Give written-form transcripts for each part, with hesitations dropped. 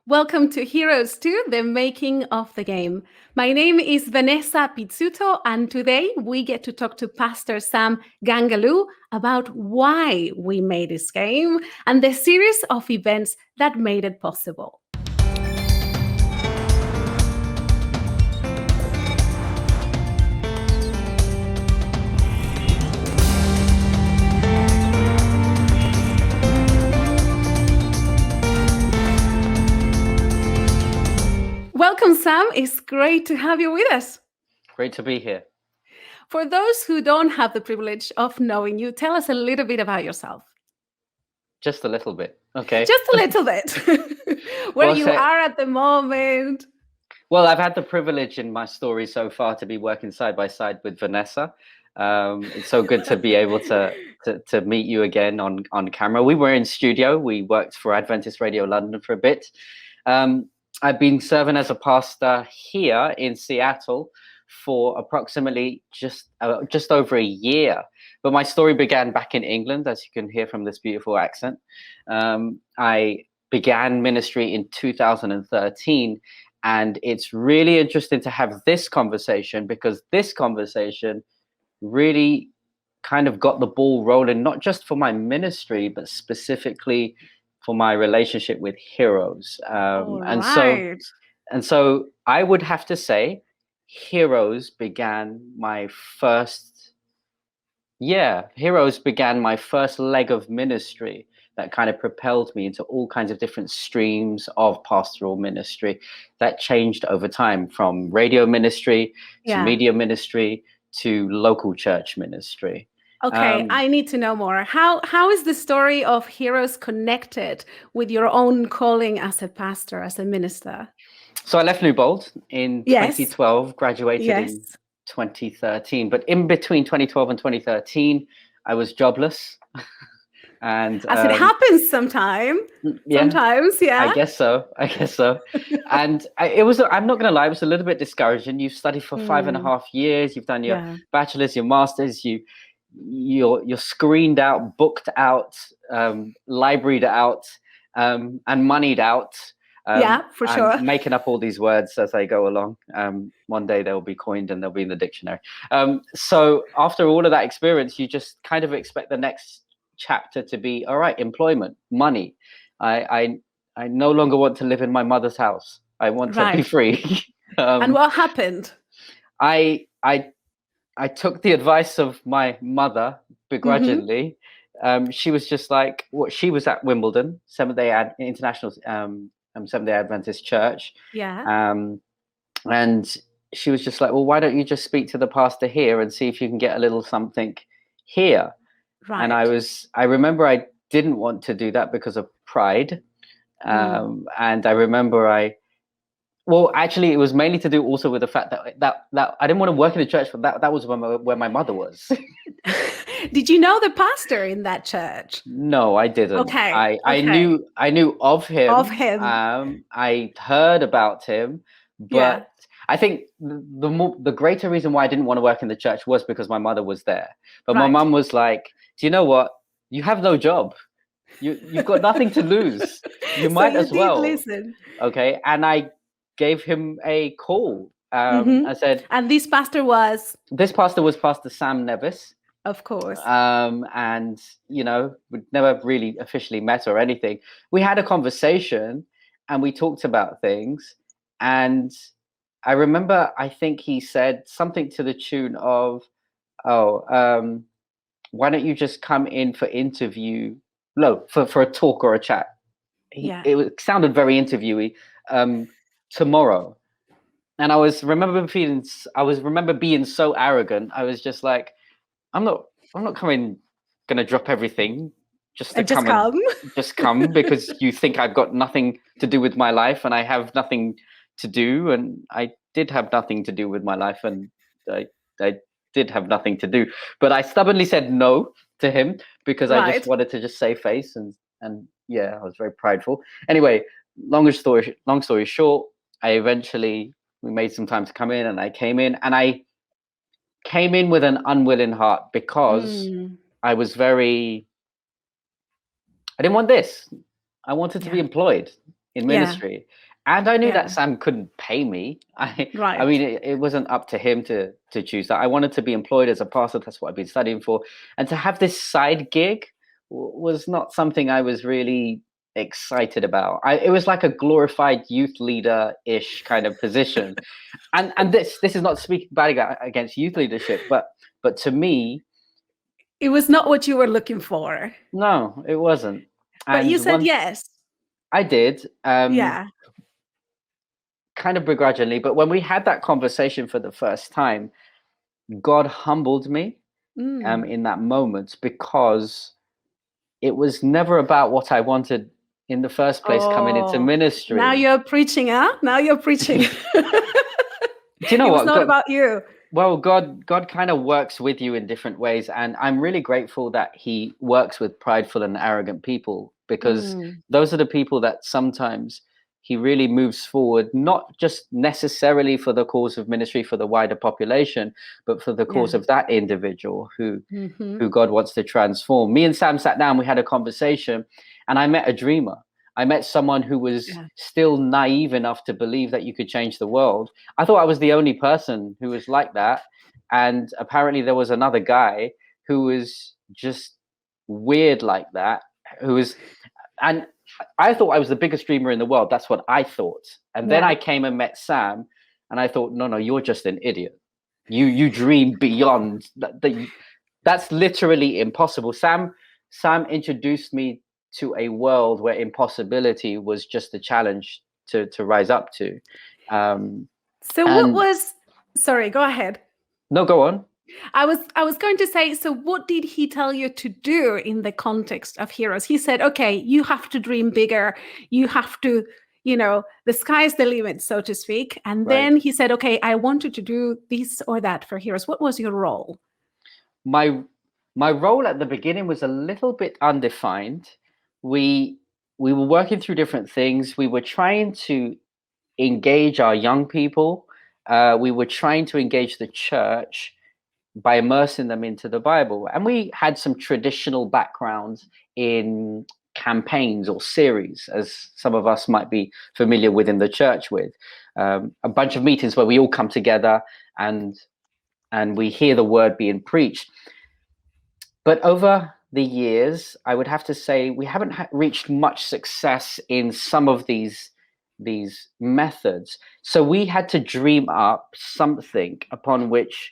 Welcome to Heroes 2, the making of the game. My name is Vanesa Pizzuto, and today we get to talk to Pastor Sam Gungaloo about why we made this game and the series of events that made it possible. Welcome, Sam. It's great to have you with us. Great to be here. For those who don't have the privilege of knowing you, tell us a little bit about yourself. Just a little bit. Okay. Just a little bit. Where Well, you are at the moment. Well, I've had the privilege in my story so far to be working side by side with Vanessa. It's so good to be able to meet you again on camera. We were in studio. We worked for Adventist Radio London for a bit. I've been serving as a pastor here in Seattle for approximately just over a year. But my story began back in England, as you can hear from this beautiful accent. I began ministry in 2013. And it's really interesting to have this conversation because this conversation really kind of got the ball rolling, not just for my ministry, but specifically for my relationship with Heroes. And so I would have to say Heroes began my first leg of ministry that kind of propelled me into all kinds of different streams of pastoral ministry that changed over time, from radio ministry to media ministry to local church ministry. Okay, I need to know more. How is the story of Heroes connected with your own calling as a pastor, as a minister? So I left Newbold in 2012, graduated in 2013. But in between 2012 and 2013, I was jobless. And as it happens sometimes, I guess so. And I'm not going to lie, it was a little bit discouraging. You've studied for 5.5 years. You've done your bachelor's, your master's. You're screened out, booked out, libraried out, and moneyed out. For sure. Making up all these words as I go along. One day they'll be coined and they'll be in the dictionary. So after all of that experience, you just kind of expect the next chapter to be, all right, employment, money. I no longer want to live in my mother's house. I want to be free. And what happened? I took the advice of my mother begrudgingly. She was just like, she was at Wimbledon, Seventh-day International Seventh-day Adventist Church. And she was just like, well, why don't you just speak to the pastor here and see if you can get a little something here? Right. And I remember I didn't want to do that because of pride. And I remember actually it was mainly to do also with the fact that I didn't want to work in the church, but that was where my mother was. Did you know the pastor in that church? No, I didn't. Okay. I knew of him. I heard about him, but I think the greater reason why I didn't want to work in the church was because my mother was there. But my mum was like, do you know what? You have no job. You've got nothing to lose. You might as well. Listen. Okay. And I gave him a call. I said, and this pastor was Pastor Sam Nevis. Of course. And we'd never really officially met or anything. We had a conversation and we talked about things. And I remember, I think he said something to the tune of, why don't you just come in for interview? No, for a talk or a chat. It sounded very interviewy. Tomorrow. And I remember being so arrogant. I was just like, I'm not gonna drop everything just to come because you think I've got nothing to do with my life and I have nothing to do. And I did have nothing to do with my life, and I did have nothing to do. But I stubbornly said no to him because I just wanted to just save face, and I was very prideful. Anyway, long story short, we made some time to come in, and I came in, with an unwilling heart because I didn't want this. I wanted to be employed. in Yeah. ministry. And I knew that Yeah. Sam couldn't pay me. I Right. mean, it wasn't up to him to choose that. I wanted to be employed as a pastor. That's what I've been studying for. And to have this side gig was not something I was really excited about. It was like a glorified youth leader-ish kind of position. And this is not speaking bad against youth leadership, but to me, It was not what you were looking for, no, it wasn't. but you And said one yes. I did, Yeah. kind of begrudgingly, but when we had that conversation for the first time, God humbled me Mm. in that moment, because it was never about what I wanted in the first place coming into Oh, now ministry. you're preaching, huh? Now you're preaching. Do you know It was what? not about you. Well, God kind of works with you in different ways, and I'm really grateful that He works with prideful and arrogant people, because Mm. those are the people that sometimes He really moves forward, not just necessarily for the cause of ministry for the wider population, but for the Yeah. cause of that individual Hmm. who God wants to transform. Me and Sam sat down, we had a conversation, and I met a dreamer. I met someone who was Yeah. still naive enough to believe that you could change the world. I thought I was the only person who was like that. And apparently there was another guy who was just weird like that, who was, and I thought I was the biggest dreamer in the world. That's what I thought. And then Yeah. I came and met Sam, and I thought, no, you're just an idiot. You dream beyond that. That's literally impossible. Sam introduced me to a world where impossibility was just a challenge to rise up to. So what And was, sorry, go ahead. no, go on. I was going to say, so what did he tell you to do in the context of heroes? He said, okay, you have to dream bigger. You have to, the sky's the limit, so to speak. And Right. then he said, okay, I want you to do this or that for heroes. What was your role? My role at the beginning was a little bit undefined. We were working through different things. We were trying to engage our young people. We were trying to engage the church by immersing them into the Bible. And we had some traditional backgrounds in campaigns or series, as some of us might be familiar with in the church with. A bunch of meetings where we all come together and we hear the word being preached. But over the years, I would have to say we haven't reached much success in some of these methods. So we had to dream up something upon which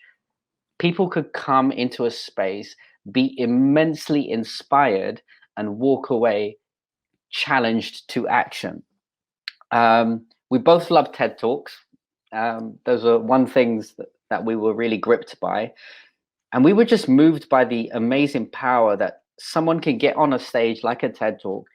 people could come into a space, be immensely inspired, and walk away challenged to action. We both love TED Talks. Those are one things that we were really gripped by. And we were just moved by the amazing power that someone can get on a stage like a TED Talk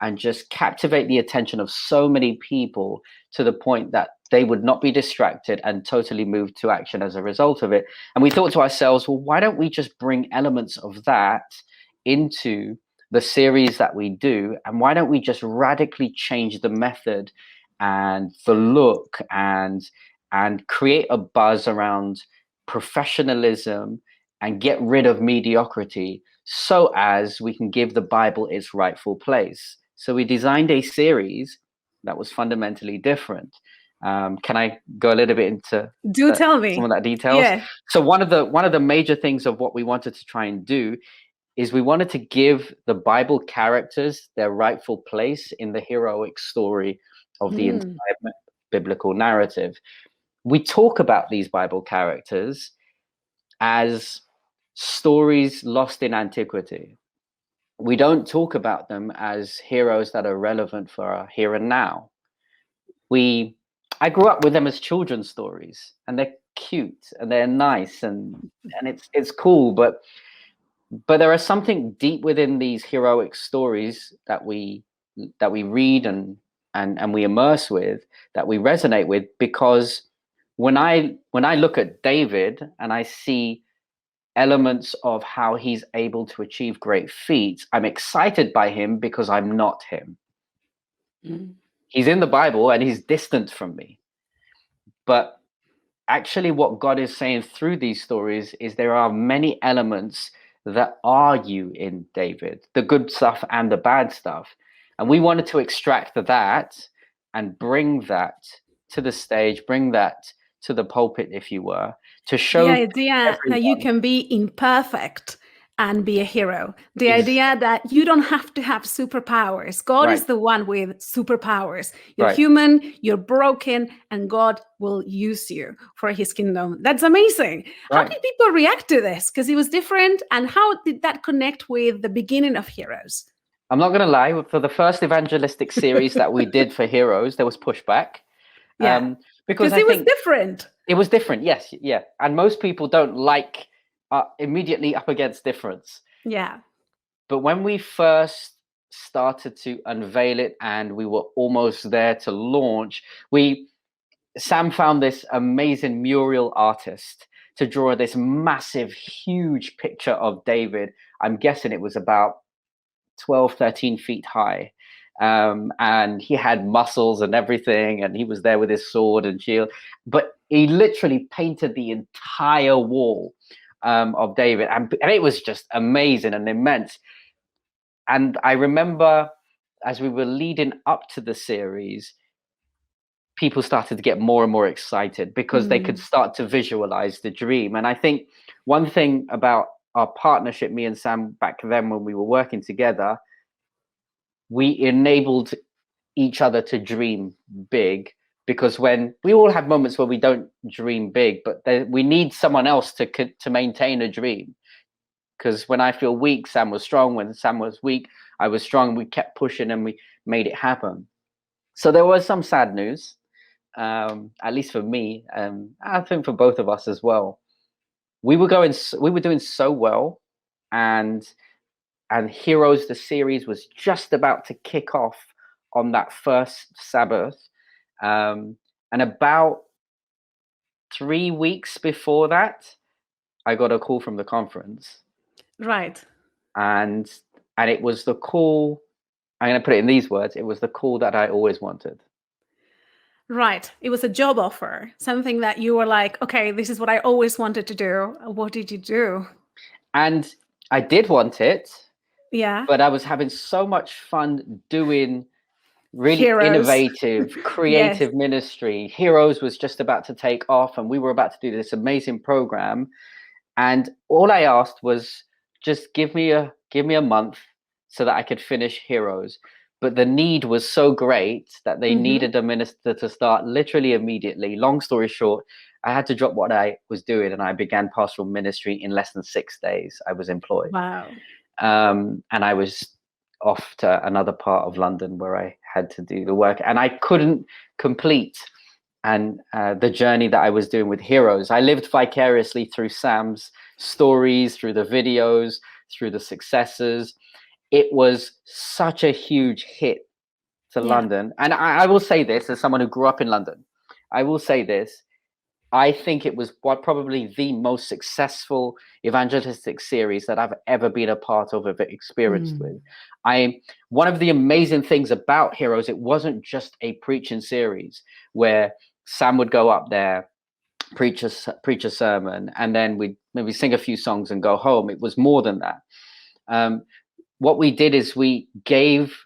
and just captivate the attention of so many people to the point that they would not be distracted and totally moved to action as a result of it. And we thought to ourselves, well, why don't we just bring elements of that into the series that we do? And why don't we just radically change the method and the look and create a buzz around professionalism and get rid of mediocrity so as we can give the Bible its rightful place. So we designed a series that was fundamentally different. Can I go a little bit into Do tell some me. of that details? Yeah. So one of the major things of what we wanted to try and do is we wanted to give the Bible characters their rightful place in the heroic story of the Mm. entire biblical narrative. We talk about these Bible characters as stories lost in antiquity. We don't talk about them as heroes that are relevant for our here and now. I grew up with them as children's stories, and they're cute and they're nice and it's cool, but there is something deep within these heroic stories that we read and we immerse with, that we resonate with, because when I look at David and I see elements of how he's able to achieve great feats, I'm excited by him because I'm not him. Mm. He's in the Bible and he's distant from me. But actually, what God is saying through these stories is there are many elements that are you in David, the good stuff and the bad stuff. And we wanted to extract that and bring that to the stage, bring that to the pulpit, if you were, to The show idea that you everyone. can be imperfect and be a hero. The Ex- idea that you don't have to have superpowers. God right, is the one with superpowers. You're right. human, you're broken, and God will use you for his kingdom. That's amazing. How Right. did people react to this? Because it was different. And how did that connect with the beginning of Heroes? I'm not going to lie. For the first evangelistic series that we did for Heroes, there was pushback, Yeah, because because I it was think different. it was different. Yes, yeah, and most people don't like immediately up against difference. Yeah. But when we first started to unveil it and we were almost there to launch, Sam found this amazing mural artist to draw this massive, huge picture of David. I'm guessing it was about 12, 13 feet high. And he had muscles and everything, and he was there with his sword and shield. But he literally painted the entire wall of David, and it was just amazing and immense. And I remember as we were leading up to the series, people started to get more and more excited because they could start to visualize the dream. And I think one thing about our partnership, me and Sam, back then when we were working together, we enabled each other to dream big, because when we all have moments where we don't dream big, but we need someone else to maintain a dream. Because when I feel weak, Sam was strong. When Sam was weak, I was strong. We kept pushing and we made it happen. So there was some sad news, at least for me. I think for both of us as well. We were doing so well, and Heroes, the series, was just about to kick off on that first Sabbath. And about 3 weeks before that, I got a call from the conference. Right. And it was the call, I'm going to put it in these words, it was the call that I always wanted. Right. It was a job offer, something that you were like, okay, this is what I always wanted to do. What did you do? And I did want it, Yeah. but I was having so much fun doing really Heroes. innovative, Yes. creative ministry. Heroes was just about to take off, and we were about to do this amazing program. And all I asked was, just give me a month so that I could finish Heroes. But the need was so great that they needed a minister to start literally immediately. Long story short, I had to drop what I was doing, and I began pastoral ministry in less than 6 days. I was employed. Wow. And I was off to another part of London where I had to do the work, and I couldn't complete the journey that I was doing with Heroes. I lived vicariously through Sam's stories, through the videos, through the successes. It was such a huge hit to Yeah. London. And I will say this, as someone who grew up in London, I will say this. I think it was probably the most successful evangelistic series that I've ever been a part of experienced with. One of the amazing things about Heroes, it wasn't just a preaching series where Sam would go up there, preach a sermon, and then we'd maybe sing a few songs and go home. It was more than that. What we did is we gave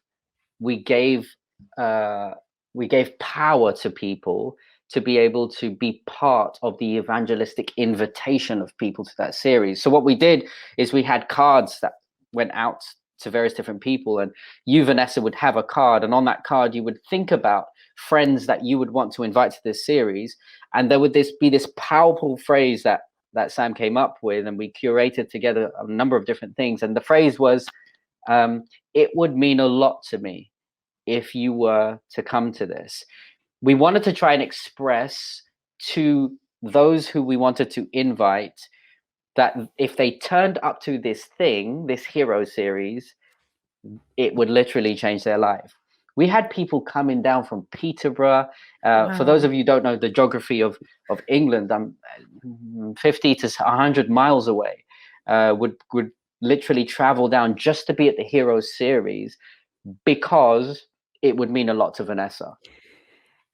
power to people to be able to be part of the evangelistic invitation of people to that series. So what we did is we had cards that went out to various different people, and you, Vanessa, would have a card, and on that card you would think about friends that you would want to invite to this series, and there would be this powerful phrase that Sam came up with, and we curated together a number of different things, and the phrase was, it would mean a lot to me if you were to come to this. We wanted to try and express to those who we wanted to invite that if they turned up to this hero series, it would literally change their life. We had people coming down from Peterborough. For those of you who don't know the geography of England, 50 to 100 miles away, would literally travel down just to be at the Heroes series, because it would mean a lot to Vanessa.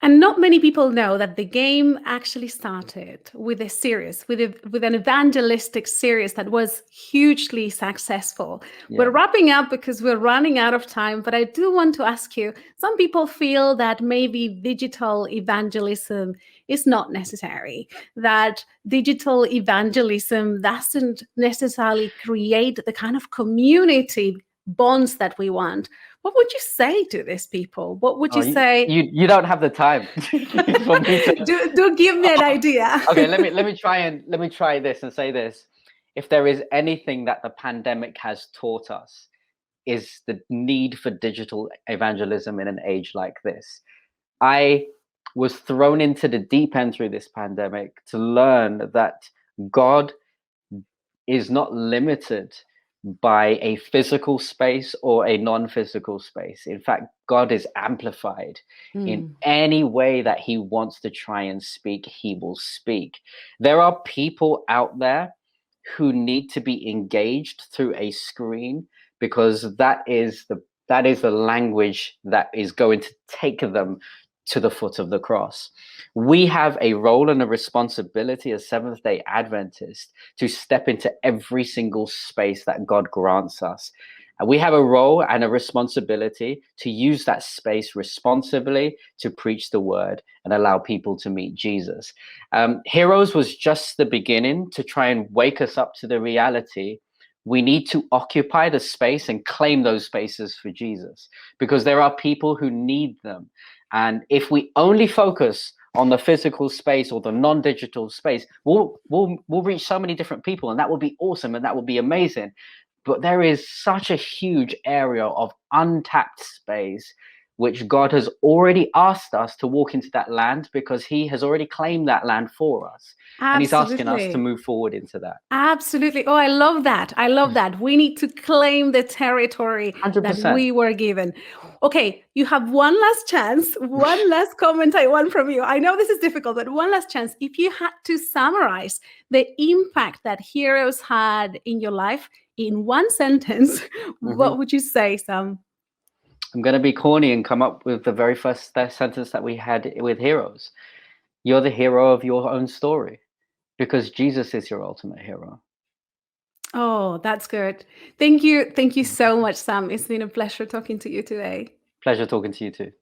And not many people know that the game actually started with a series, with an evangelistic series that was hugely successful. Yeah. We're wrapping up because we're running out of time, but I do want to ask you, some people feel that maybe digital evangelism is not necessary, that digital evangelism doesn't necessarily create the kind of community bonds that we want. What would you say to these people? What would Oh, you say? you don't have the time for me to. do give me an idea. Okay, let me try this and say this. If there is anything that the pandemic has taught us, is the need for digital evangelism in an age like this. I was thrown into the deep end through this pandemic to learn that God is not limited by a physical space or a non-physical space. In fact, God is amplified. In any way that he wants to try and speak, he will speak. There are people out there who need to be engaged through a screen, because that is the language that is going to take them to the foot of the cross. We have a role and a responsibility as Seventh-day Adventists to step into every single space that God grants us. And we have a role and a responsibility to use that space responsibly to preach the word and allow people to meet Jesus. Heroes was just the beginning to try and wake us up to the reality. We need to occupy the space and claim those spaces for Jesus, because there are people who need them. And if we only focus on the physical space or the non-digital space, we'll reach so many different people, and that will be awesome and that will be amazing. But there is such a huge area of untapped space which God has already asked us to walk into that land, because he has already claimed that land for us. And he's asking us to Absolutely. move forward into that. Absolutely. Oh, I love that. I love that. We need to claim the territory that 100%. we were given. Okay, you have one last chance, one last comment I want from you. I know this is difficult, but one last chance. If you had to summarize the impact that Heroes had in your life in one sentence, what would you say, Sam? I'm going to be corny and come up with the very first sentence that we had with Heroes. You're the hero of your own story, because Jesus is your ultimate hero. Oh, that's good. Thank you. Thank you so much, Sam. It's been a pleasure talking to you today. Pleasure talking to you too.